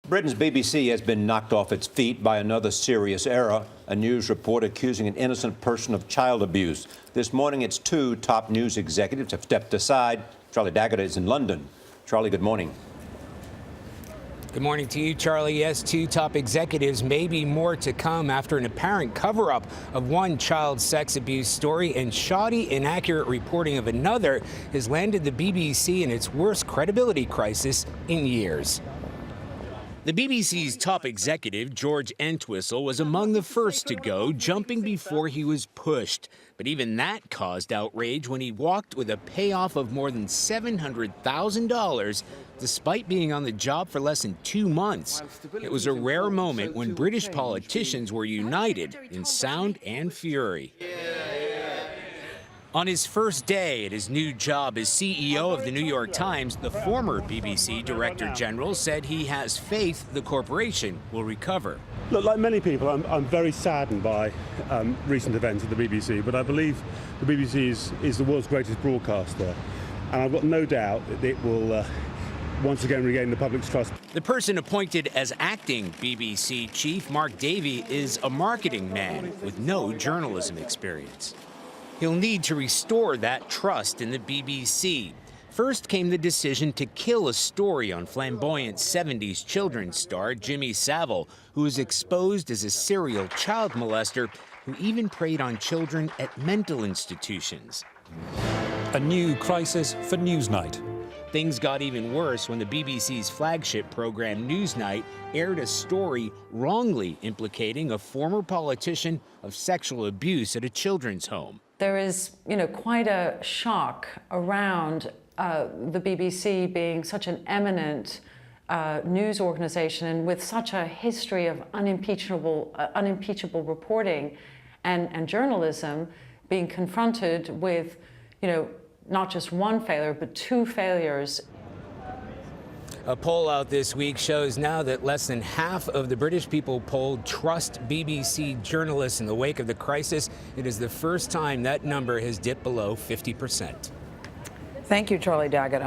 Britain's BBC has been knocked off its feet by another serious error, a news report accusing an innocent person of child abuse. This morning, its two top news executives have stepped aside. Charlie Daggett is in London. Charlie, good morning. Good morning to you, Charlie. Yes, two top executives, maybe more to come after an apparent cover-up of one child sex abuse story and shoddy, inaccurate reporting of another has landed the BBC in its worst credibility crisis in years. The BBC's top executive, George Entwistle, was among the first to go, jumping before he was pushed. But even that caused outrage when he walked with a payoff of more than $700,000, despite being on the job for less than 2 months. It was a rare moment when British politicians were united in sound and fury. On his first day at his new job as CEO of the New York Times, the former BBC Director General said he has faith the corporation will recover. Look, like many people, I'm very saddened by recent events at the BBC, but I believe the BBC is the world's greatest broadcaster, and I've got no doubt that it will once again regain the public's trust. The person appointed as acting BBC chief, Mark Davey, is a marketing man with no journalism experience. He'll need to restore that trust in the BBC. First came the decision to kill a story on flamboyant 70s children's star Jimmy Savile, who was exposed as a serial child molester who even preyed on children at mental institutions. A new crisis for Newsnight. Things got even worse when the BBC's flagship program Newsnight aired a story wrongly implicating a former politician of sexual abuse at a children's home. There is, quite a shock around the BBC being such an eminent news organization and with such a history of unimpeachable reporting and journalism being confronted with, not just one failure, but two failures. A poll out this week shows now that less than half of the British people polled trust BBC journalists in the wake of the crisis. It is the first time that number has dipped below 50%. Thank you, Charlie Daggett.